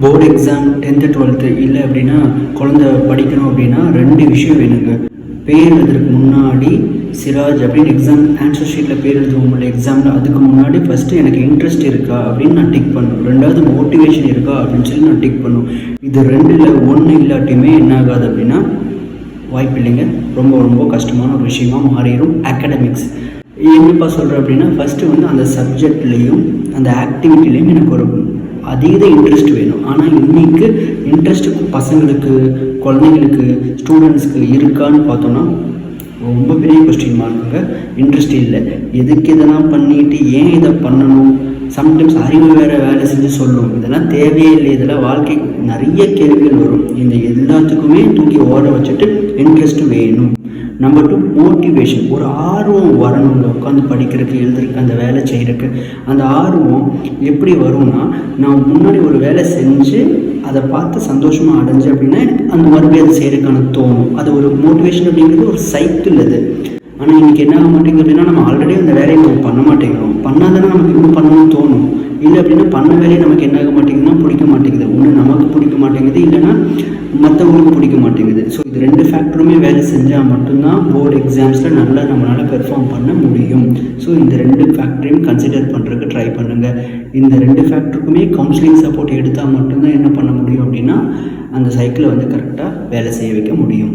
Board exam 10th 12th இல்லை அப்படின்னா குழந்தை படிக்கணும் அப்படின்னா 2 விஷயம் வேணுங்க. பேர் எழுதுறதுக்கு முன்னாடி சிராஜ் அப்படின்னு எக்ஸாம் ஆன்சர் ஷீட்டில் பேர் எழுதுவோம் உங்களோட எக்ஸாமில். அதுக்கு முன்னாடி ஃபஸ்ட்டு எனக்கு இன்ட்ரெஸ்ட் இருக்கா அப்படின்னு நான் டிக் பண்ணும். 2வது மோட்டிவேஷன் இருக்கா அப்படின்னு சொல்லி நான் டிக் பண்ணும். இது 2ல் 1 இல்லாட்டியுமே என்ன ஆகாது அப்படின்னா வாய்ப்பு இல்லைங்க. ரொம்ப ரொம்ப கஷ்டமான ஒரு விஷயமாக மாறிடும். அகாடமிக்ஸ் என்னப்பா சொல்கிறேன் அப்படின்னா ஃபஸ்ட்டு அந்த சப்ஜெக்ட்லேயும் அந்த ஆக்டிவிட்டிலையும் எனக்கு ஒரு அதீத இன்ட்ரெஸ்ட் வேணும். ஆனால் இன்றைக்கு இன்ட்ரெஸ்ட்டு பசங்களுக்கு, குழந்தைங்களுக்கு, ஸ்டூடெண்ட்ஸ்க்கு இருக்கான்னு பார்த்தோன்னா ரொம்ப பெரிய கொஸ்டின் மார்க்குங்க. இன்ட்ரெஸ்ட் இல்லை. எதுக்கு இதெல்லாம் பண்ணிட்டு ஏன் இதை பண்ணணும்? சம்டைம்ஸ் அறிவு வேறு வேலை செஞ்சு சொல்லும், இதெல்லாம் தேவையே இல்லை, இதெல்லாம் வாழ்க்கைக்கு நிறைய கேள்விகள் வரும். இந்த எல்லாத்துக்குமே தூக்கி ஓட வச்சுட்டு இன்ட்ரெஸ்ட் வேணும். Number 2 motivation. ஒரு ஆர்வம் வரணுங்க. உட்காந்து படிக்கிறதுக்கு, எழுதுறதுக்கு, அந்த வேலை செய்கிறதுக்கு. அந்த ஆர்வம் எப்படி வரும்னா, நான் முன்னாடி ஒரு வேலை செஞ்சு அதை பார்த்து சந்தோஷமாக அடைஞ்சு அப்படின்னா அந்த மறுபடியும் அதை செய்கிறதுக்கான தோணும். அது ஒரு மோட்டிவேஷன் அப்படிங்கிறது ஒரு சைக்கிள் அது. ஆனால் இன்றைக்கி என்ன ஆக மாட்டேங்குது அப்படின்னா நம்ம ஆல்ரெடி அந்த வேலையை நம்ம பண்ண மாட்டேங்கிறோம். பண்ணாதானே நமக்கு இன்னும் பண்ணணும்னு தோணும். இல்லை அப்படின்னா பண்ண வேலையை நமக்கு என்ன ஆக மாட்டேங்குதுன்னா பிடிக்க மாட்டேங்குது. ஒன்று நமக்கு பிடிக்க மாட்டேங்குது, இல்லைன்னா மற்றவங்களுக்கு பிடிக்க மாட்டேங்குது. ஸோ இது 2 ஃபேக்டருமே வேலை செஞ்சால் மட்டும்தான் போர்டு எக்ஸாம்ஸில் நல்லா நம்மளால் பெர்ஃபார்ம் பண்ண முடியும். ஸோ இந்த 2 ஃபேக்டரையும் கன்சிடர் பண்ணுறதுக்கு ட்ரை பண்ணுங்கள். இந்த 2 ஃபேக்டருக்குமே கவுன்சிலிங் சப்போர்ட் எடுத்தால் மட்டும்தான் என்ன பண்ண முடியும் அப்படின்னா அந்த சைக்கிளை கரெக்டாக வேலை செய்ய வைக்க முடியும்.